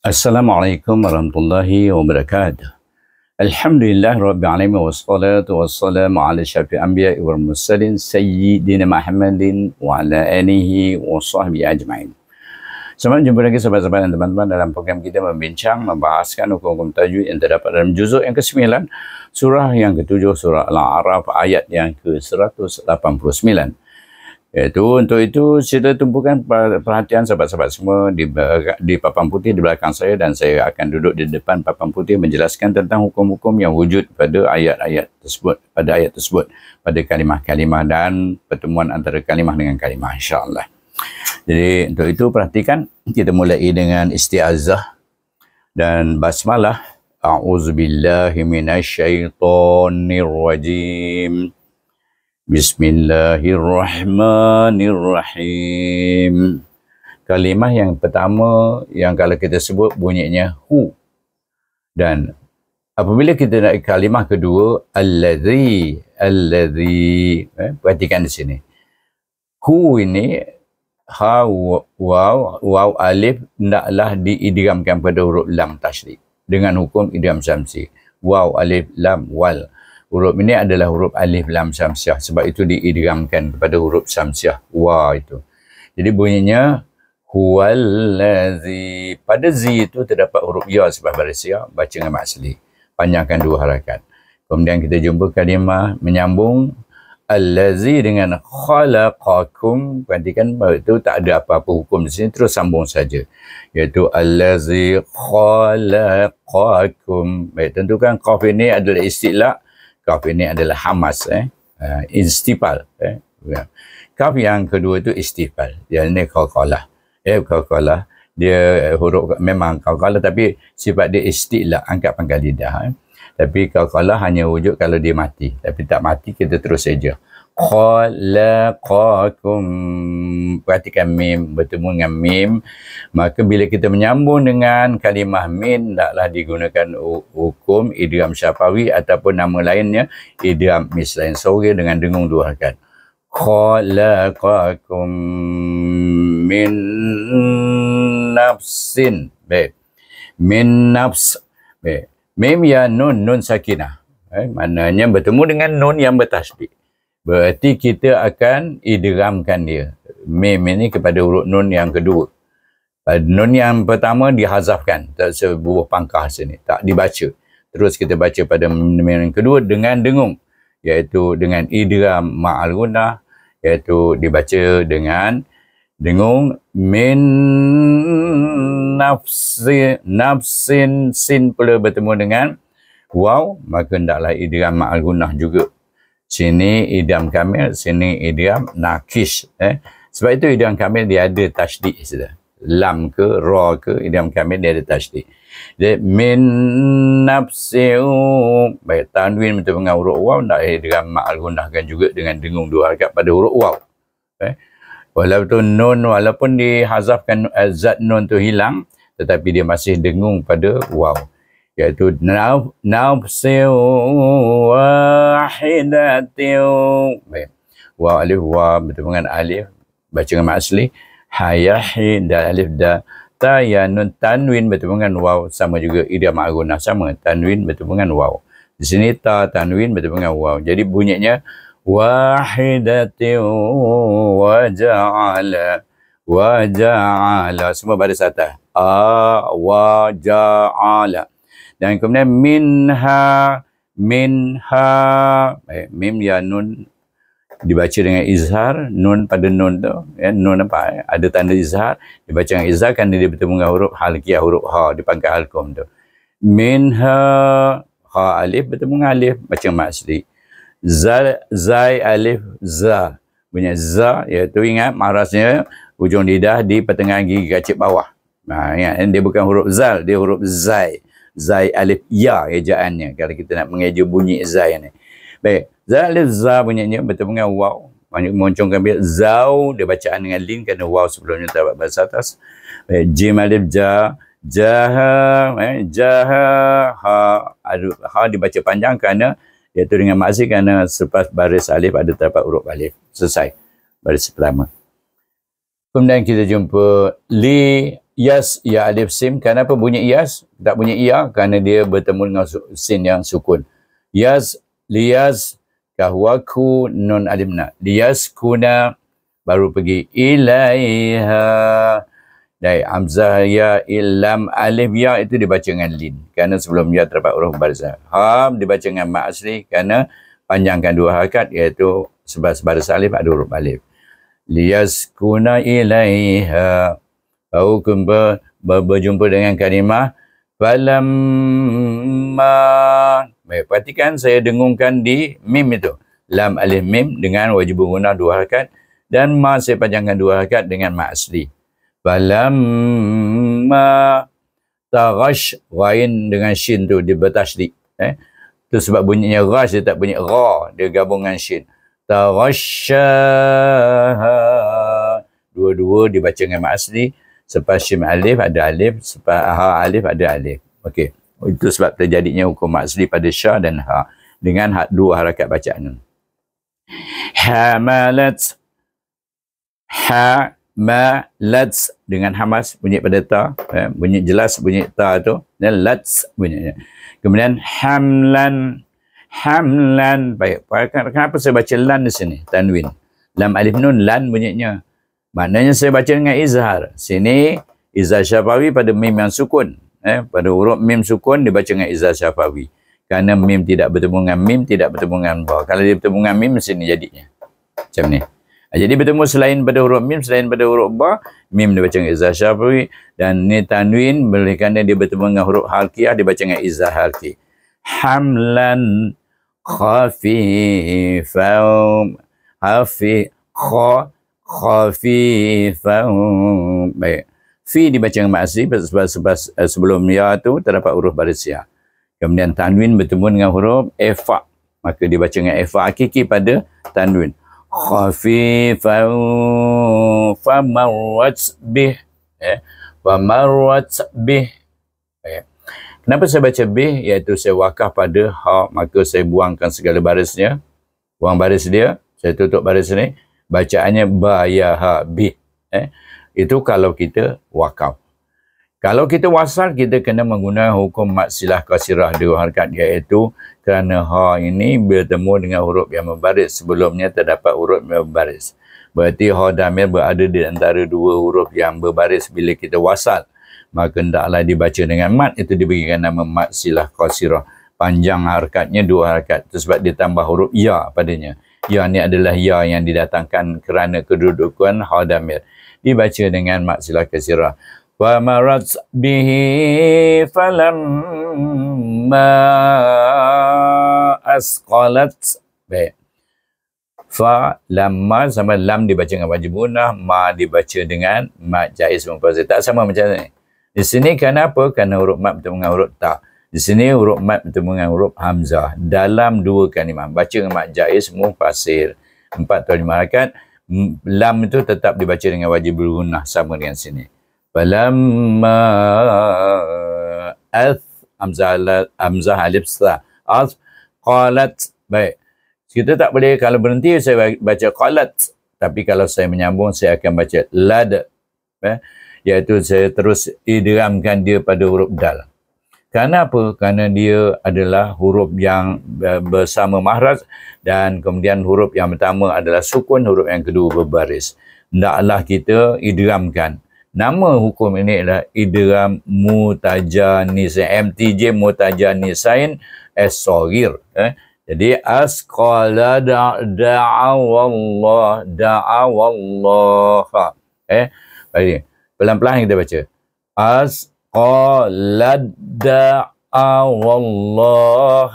Assalamualaikum warahmatullahi wabarakatuh. Alhamdulillah rabbil alamin wassalatu wassalamu ala syafi'il anbiya'i wal mursalin sayyidina Muhammadin wa ala alihi wa sahbihi ajma'in. Selamat jumpa lagi sahabat-sahabat dan teman-teman dalam program kita membincang membahaskan hukum-hukum tajwid yang terdapat dalam juzuk yang ke-9, surah yang ke-7, surah Al-A'raf ayat yang ke-189. Iaitu untuk itu kita tumpukan perhatian sahabat-sahabat semua di papan putih di belakang saya, dan saya akan duduk di depan papan putih menjelaskan tentang hukum-hukum yang wujud pada ayat-ayat tersebut, pada kalimah-kalimah dan pertemuan antara kalimah dengan kalimah, insya-Allah. Jadi untuk itu perhatikan, kita mulai dengan isti'azah dan basmalah. A'udzubillahi minasyaitonirrajim. Bismillahirrahmanirrahim. Kalimah yang pertama yang kalau kita sebut bunyinya hu. Dan apabila kita nak kalimah kedua allazi, perhatikan di sini. Hu ini ha waw alif hendaklah diidghamkan pada huruf lam tasydid dengan hukum idgham syamsi. Waw alif lam wal. Huruf ini adalah huruf alif lam syamsiah, sebab itu diidghamkan kepada huruf syamsiah wa itu. Jadi bunyinya huwallazi. Pada zi itu terdapat huruf ya sebab baris ya, baca dengan mat asli. Panjangkan dua harakat. Kemudian kita jumpa kalimah menyambung allazi dengan khalaqakum. Perhatikan bahawa itu tak ada apa-apa hukum di sini, terus sambung saja. Iaitu allazi khalaqakum. Baik, tentukan qaf ini adalah istilah. Kaf ini adalah hamas, istifal. Kaf yang kedua itu istifal. Yang ini qalqalah. Qalqalah. Dia huruf memang qalqalah, tapi sifat dia istilah, angkat pangkal lidah. Tapi qalqalah hanya wujud kalau dia mati. Tapi tak mati, kita terus saja. Khalaqakum. Perhatikan mim bertemu dengan mim, maka bila kita menyambung dengan kalimah min, taklah digunakan hukum idgham syafawi ataupun nama lainnya idgham mislain sauri dengan dengung dua harakat. Khalaqakum min nafsin. Baik. Min nafs. Baik. Mim ya nun sakinah. Maknanya bertemu dengan nun yang bertasydid. Berarti kita akan idghamkan dia. Mim ini kepada huruf nun yang kedua. Pada nun yang pertama dihazafkan. Tak sebuah pangkah sini. Tak dibaca. Terus kita baca pada mim yang kedua dengan dengung. Iaitu dengan idgham ma'al gunnah. Iaitu dibaca dengan dengung. Min nafsin. Sin pula bertemu dengan waw. Maka hendaklah idgham ma'al gunnah juga. Sini idgham kamil, sini idgham nakis. Sebab itu idgham kamil dia ada tasydid sudah. Lam ke ra ke idgham kamil dia ada tasydid. Jadi min nafsiu. Baik, tanwin betul dengan huruf waw, nak idgham ma'al gunnahkan juga dengan dengung dua harakat pada huruf waw. Walaupun dihazafkan zat nun tu hilang, tetapi dia masih dengung pada waw. Iaitu nafsiu wahidatiu. Baik. Waw alif wa bertemu dengan alif, baca dengan mat asli. Hayahi dan alif da. Ta ya nun tanwin bertemu dengan waw, sama juga idgham ma'al gunnah sama. Tanwin bertemu dengan waw. Di sini ta tanwin bertemu dengan waw. Jadi bunyinya wahidatiu wa ja'ala. Semua baris atas. Wa ja'ala. Dan kemudian minha. Baik, mim ya nun dibaca dengan izhar. Nun pada nun tu, nun apa? Ada tanda izhar. Dibaca dengan izhar kan dia bertemu dengan huruf halqiyah, huruf ha di pangkal halqum tu. Minha. Ha alif bertemu dengan alif, baca mat asli. Zai alif za. Bunyi za, iaitu ingat marasnya ujung lidah di pertengahan gigi kacip bawah. Ingat, dia bukan huruf zal, dia huruf zai. Zai alif ya ejaannya kalau kita nak mengeja bunyi zai ni. Baik, zai alif za bunyinya bertemu dengan waw. Banyak memoncongkan bila zau dia bacaan dengan lin kerana waw sebelumnya terdapat baris atas. Baik, jim alif ja, jaha, jaha, ha dibaca panjang kerana iaitu dengan maksud kerana selepas baris alif ada terdapat huruf alif. Selesai baris pertama. Kemudian kita jumpa li Yas ya alif sim. Kenapa bunyi yas? Tak bunyi ya kerana dia bertemu dengan sin yang sukun. Yas liyas kahwaku nun alif na. Liyas kuna baru pergi ilaiha. Dari hamzah ya illam alif ya itu dibaca dengan lin. Kerana sebelum ya terdapat huruf barisah. Ha dibaca dengan mat asli kerana panjangkan dua harakat iaitu sebab baris alif ada huruf alif. Liyaskuna ilaiha. Baru berjumpa dengan kalimah falamma. Baik, perhatikan saya dengungkan di mim itu. Lam alif mim dengan wajib guna dua harakat dan ma saya panjangkan dua harakat dengan ma asli. Falamma taghash ghain dengan shin tu dia bertasydid. Tu sebab bunyinya ghash dia tak bunyi ra, dia gabung dengan shin. Taghasyaha. Dua-dua dibaca dengan ma asli. Selepas shim alif ada alif, selepas ha alif ada alif. Okey. Itu sebab terjadinya hukum mat asli pada sya dan ha dengan dua harakat bacaan. Hamalat. Hamalat dengan hamas bunyi pada ta, bunyi jelas bunyi ta tu dan lats bunyinya. Kemudian hamlan. Hamlan. Baik, kenapa saya baca lan di sini? Tanwin. Lam alif nun lan bunyinya. Maknanya saya baca dengan izhar. Sini izhar syafawi pada mim yang sukun. Pada huruf mim sukun dibaca dengan izhar syafawi. Kerana mim tidak bertemu dengan mim, tidak bertemu dengan ba. Kalau dia bertemu dengan mim, mesti ni jadinya. Macam ni. Jadi bertemu selain pada huruf mim, selain pada huruf ba, mim dibaca dengan izhar syafawi. Dan ni tanwin, boleh kerana dia bertemu dengan huruf halqiyah, dibaca dengan izhar halqi. Hamlan khafifan. Khafifan. Baik. Fi dibaca dengan mat asli sebelum ya tu terdapat huruf baris ya. Kemudian tanwin bertemu dengan huruf ifa, maka dibaca dengan ifa hakiki pada tanwin. Khafifan famarrat bih. Famarrat bih. Kenapa saya baca bih? Iaitu saya wakaf pada ha, maka saya buangkan segala barisnya. Buang baris dia, saya tutup baris ni. Bacaannya ba ya ha bih. Itu kalau kita wakaf. Kalau kita wasal, kita kena menggunakan hukum mat silah qasirah dua harakat, iaitu kerana ha ini bertemu dengan huruf yang membaris. Sebelumnya terdapat huruf yang membaris. Berarti ha damir berada di antara dua huruf yang berbaris bila kita wasal. Maka hendaklah dibaca dengan mat, itu diberikan nama mat silah qasirah. Panjang harakatnya dua harakat. Itu sebab ditambah huruf ya padanya. Ya ni adalah ya yang didatangkan kerana kedudukan ha damir. Dibaca dengan mat silah qasirah. Wa marat bihi falamma asqalat. Baik. Fa lamma sama lam dibaca dengan wajib gunnah, ma dibaca dengan mat jaiz munfasil. Tak sama macam ni. Di sini kenapa? Kerana huruf mat bertemu dengan huruf ta. Di sini huruf mat bertemu dengan huruf hamzah dalam dua kalimah. Baca dengan mat jaiz munfasil. 4 atau 5 harakat. Lam itu tetap dibaca dengan wajib gunnah sama dengan sini. Falamma hamzah alif sa qalat. Baik. Kita tak boleh, kalau berhenti saya baca qalat, tapi kalau saya menyambung saya akan baca lad. Iaitu saya terus idghamkan dia pada huruf dal. Kerana apa? Kerana dia adalah huruf yang bersama mahraz dan kemudian huruf yang pertama adalah sukun, huruf yang kedua berbaris. Hendaklah kita idghamkan. Nama hukum ini adalah idgham mutajanisain, MTJ mutajanisain as-saghir. Jadi asqala da'awallah. Baik. Pelan-pelan kita baca. Asqala da'awallah.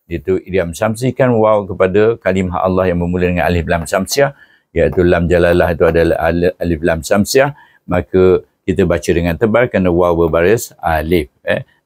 Itu idgham syamsikan waw kepada kalimah Allah yang bermula dengan alif lam syamsiah, iaitu lam jalalah itu adalah alif lam syamsiah. Maka kita baca dengan tebal kerana waw berbaris alif.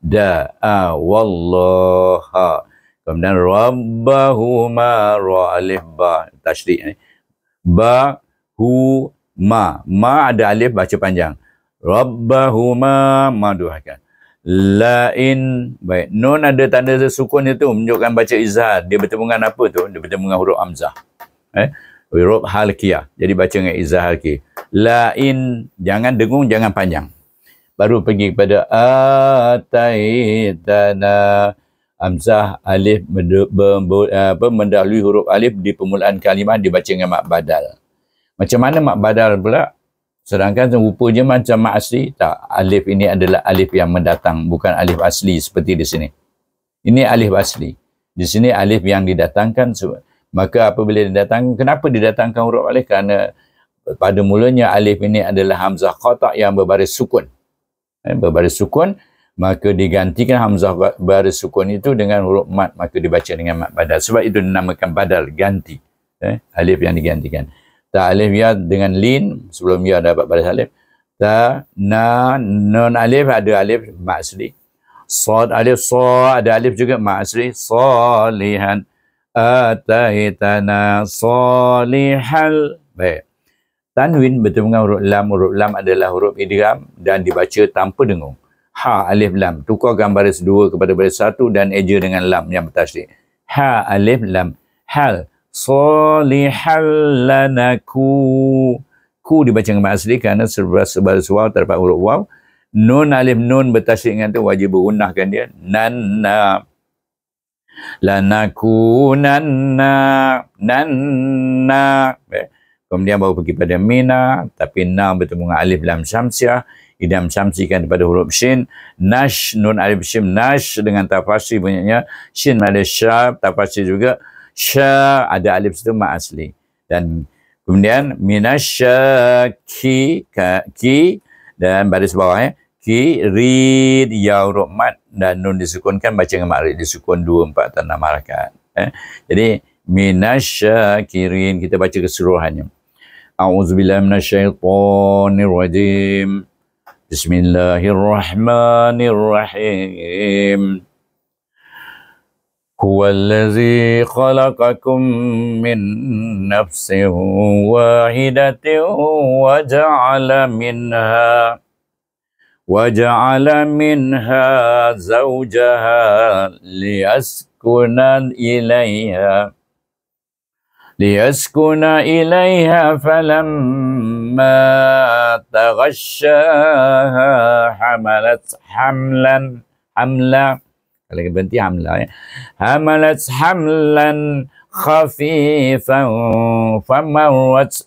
Da'awallaha. Kemudian rabbahuma, ra alif ba tasydid. Ba hu ma. Ma ada alif baca panjang. Rabbahuma, ma dua harakat. Lain. Baik. Nun ada tanda sukun itu menunjukkan baca izhar. Dia bertemu dengan apa tu? Dia bertemu dengan huruf hamzah. Huruf halqiyah. Jadi baca dengan izhar halqi. Lain. Jangan dengung, jangan panjang. baru pergi kepada ataitana. Hamzah alif mendahului huruf alif di permulaan kalimah dibaca dengan mak badal. Macam mana mak badal pula? Sedangkan rupanya macam mak asli, tak. Alif ini adalah alif yang mendatang, bukan alif asli seperti di sini. Ini alif asli. Di sini alif yang didatangkan. Maka apabila didatangkan, kenapa didatangkan huruf alif? Kerana pada mulanya alif ini adalah hamzah qata' yang berbaris sukun. Berbaris sukun, maka digantikan hamzah baris sukun itu dengan huruf mad, maka dibaca dengan mat badal. Sebab itu dinamakan badal, ganti. Alif yang digantikan. Ta alif ya dengan lin, sebelum ya dapat baris alif. Ta, na, nun alif ada alif mak asli. Sad alif, sa ada alif juga mak asli. Salihan. Ataitana salihal. Baik. Tanwin bertemu dengan huruf lam. Huruf lam adalah huruf idgham dan dibaca tanpa dengung. Ha alif lam. Tukarkan baris 2 kepada baris 1 dan eja dengan lam yang bertasydid. Ha alif lam. Hal. Salihal lanaku. Ku dibaca dengan asli kerana sebaris waw terdapat huruf waw. Nun alif nun bertasydid dengan tu wajib berunahkan dia. Nanna. Lanakunanna. Nanna. Kemudian baru pergi pada mina. Tapi na bertemu dengan alif lam syamsiah. Idam syamsikan daripada huruf shin. Nash, nun alif shim, nash dengan tafasyi bunyinya. Shin ada sya, tafasyi juga. Sya, ada alif situ mak asli. Dan kemudian minasyaki, ki, dan baris bawah ki, rid, ya huruf mat, dan nun disukunkan, baca dengan mak rid, disukun 2, 4, dan 6 harakat. Jadi, minasyakirin, kita baca keseluruhannya. A'udzubillahi minasyaitonirrajim. Bismillahirrahmanirrahim. Huwallazi khalaqakum min nafsin wahidatin wa ja'ala minha zawjaha liyaskuna ilaiha falamma taghashaha hamalat hamlan kalau berhenti hamla hamalat hamlan khafifan famarrat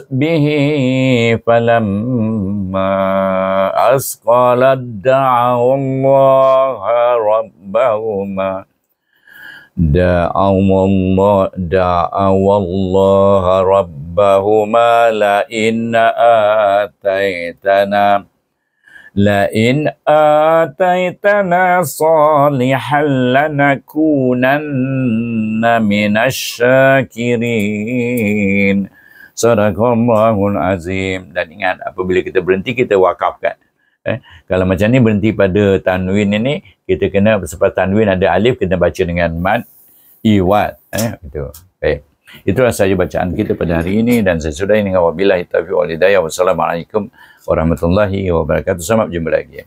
bihi falamma asqalat da'awallaha rabbahuma la'in ataitana salihan lanakunanna minasyakirin. Sadaqallahul azim. Dan ingat, apabila kita berhenti, kita wakafkan. Kalau macam ni berhenti pada tanwin ini, kita kena sebab tanwin ada alif, kena baca dengan mad iwad. Itu. Baik. Itulah sahaja bacaan kita pada hari ini, dan saya sudahi dengan wabillahi taufiq wal hidayah. Wassalamualaikum warahmatullahi wabarakatuh. Selamat berjumpa lagi.